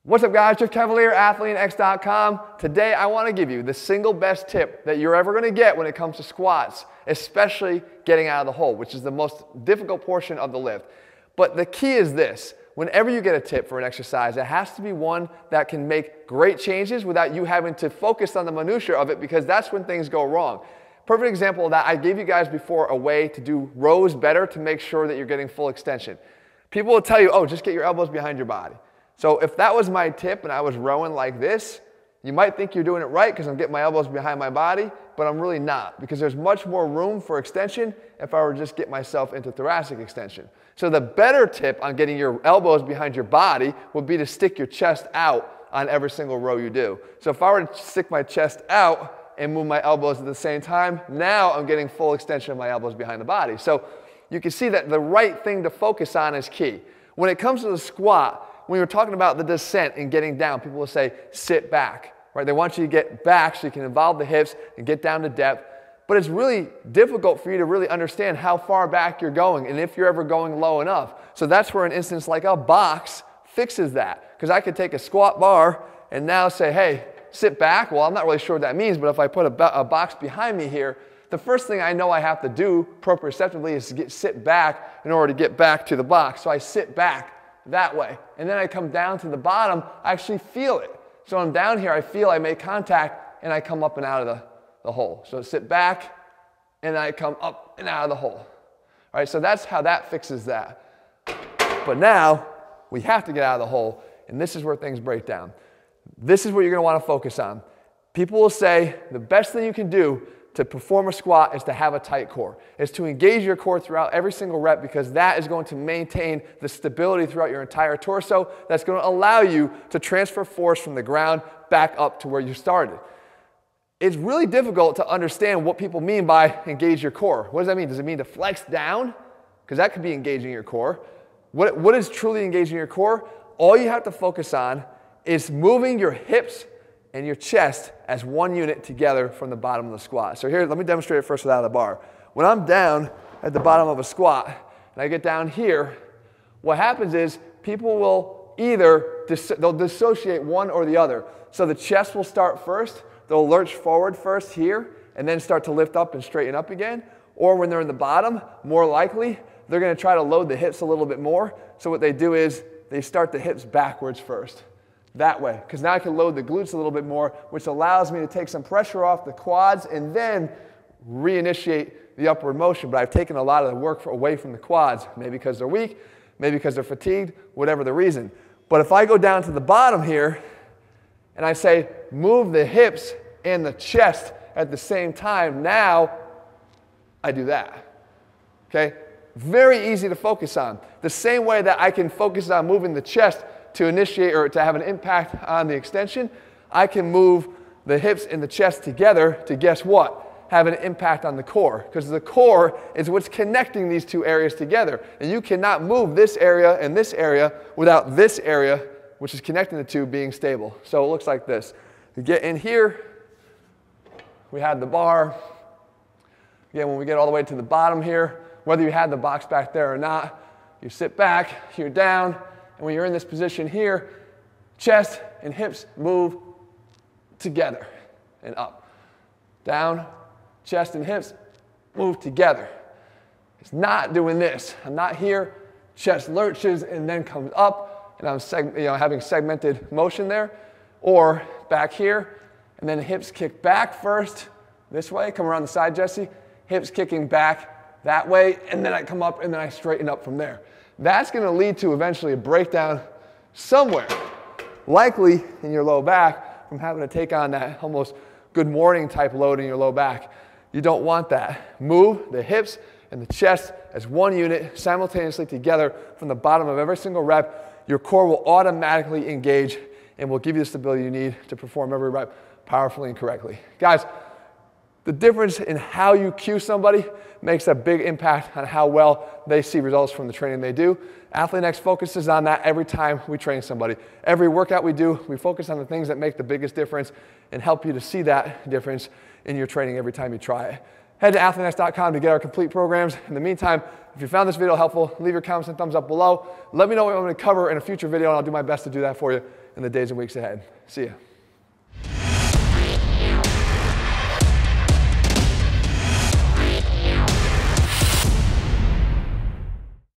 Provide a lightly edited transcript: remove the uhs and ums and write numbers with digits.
What's up guys, Jeff Cavalier, ATHLEAN-X.com. Today I want to give you the single best tip that you're ever going to get when it comes to squats, especially getting out of the hole, which is the most difficult portion of the lift. But the key is this: whenever you get a tip for an exercise, it has to be one that can make great changes without you having to focus on the minutia of it, because that's when things go wrong. Perfect example of that, I gave you guys before a way to do rows better to make sure that you're getting full extension. People will tell you, oh, just get your elbows behind your body. So if that was my tip and I was rowing like this, you might think you're doing it right because I'm getting my elbows behind my body, but I'm really not, because there's much more room for extension if I were to just get myself into thoracic extension. So the better tip on getting your elbows behind your body would be to stick your chest out on every single row you do. So if I were to stick my chest out and move my elbows at the same time, now I'm getting full extension of my elbows behind the body. So you can see that the right thing to focus on is key. When it comes to the squat, when we're talking about the descent and getting down, people will say, sit back, right? They want you to get back so you can involve the hips and get down to depth. But it's really difficult for you to really understand how far back you're going and if you're ever going low enough. So that's where an instance like a box fixes that. Because I could take a squat bar and now say, hey, sit back. Well, I'm not really sure what that means, but if I put a box behind me here, the first thing I know I have to do proprioceptively is to sit back in order to get back to the box. So I sit back that way. And then I come down to the bottom, I actually feel it. So I'm down here, I feel I make contact, and I come up and out of the hole. So sit back, and I come up and out of the hole. All right, so that's how that fixes that. But now, we have to get out of the hole, and this is where things break down. This is what you're going to want to focus on. People will say the best thing you can do to perform a squat is to have a tight core. Is to engage your core throughout every single rep, because that is going to maintain the stability throughout your entire torso. That's going to allow you to transfer force from the ground back up to where you started. It's really difficult to understand what people mean by engage your core. What does that mean? Does it mean to flex down? Because that could be engaging your core. What is truly engaging your core? All you have to focus on is moving your hips and your chest as one unit together from the bottom of the squat. So here, let me demonstrate it first without the bar. When I'm down at the bottom of a squat and I get down here, what happens is people will either, they'll dissociate one or the other. So the chest will start first, they'll lurch forward first here, and then start to lift up and straighten up again. Or when they're in the bottom, more likely, they're gonna try to load the hips a little bit more. So what they do is they start the hips backwards first. That way, because now I can load the glutes a little bit more, which allows me to take some pressure off the quads and then reinitiate the upward motion. But I've taken a lot of the work away from the quads, maybe because they're weak, maybe because they're fatigued, whatever the reason. But if I go down to the bottom here and I say move the hips and the chest at the same time, now I do that. Okay? Very easy to focus on. The same way that I can focus on moving the chest to initiate or to have an impact on the extension, I can move the hips and the chest together to, guess what? Have an impact on the core, because the core is what's connecting these two areas together. And you cannot move this area and this area without this area, which is connecting the two, being stable. So it looks like this. We get in here, we have the bar. Again, when we get all the way to the bottom here, whether you had the box back there or not, you sit back, you're down, and when you're in this position here, chest and hips move together and up. Down, chest and hips move together. It's not doing this. I'm not here, chest lurches and then comes up, and I'm having segmented motion there. Or back here, and then hips kick back first, this way, come around the side, Jesse. Hips kicking back that way, and then I come up and then I straighten up from there. That's going to lead to eventually a breakdown somewhere, likely in your low back, from having to take on that almost good morning type load in your low back. You don't want that. Move the hips and the chest as one unit simultaneously together from the bottom of every single rep. Your core will automatically engage and will give you the stability you need to perform every rep powerfully and correctly. Guys, the difference in how you cue somebody makes a big impact on how well they see results from the training they do. ATHLEAN-X focuses on that every time we train somebody. Every workout we do, we focus on the things that make the biggest difference and help you to see that difference in your training every time you try it. Head to ATHLEAN-X.com to get our complete programs. In the meantime, if you found this video helpful, leave your comments and thumbs up below. Let me know what you want me to cover in a future video, and I'll do my best to do that for you in the days and weeks ahead. See ya.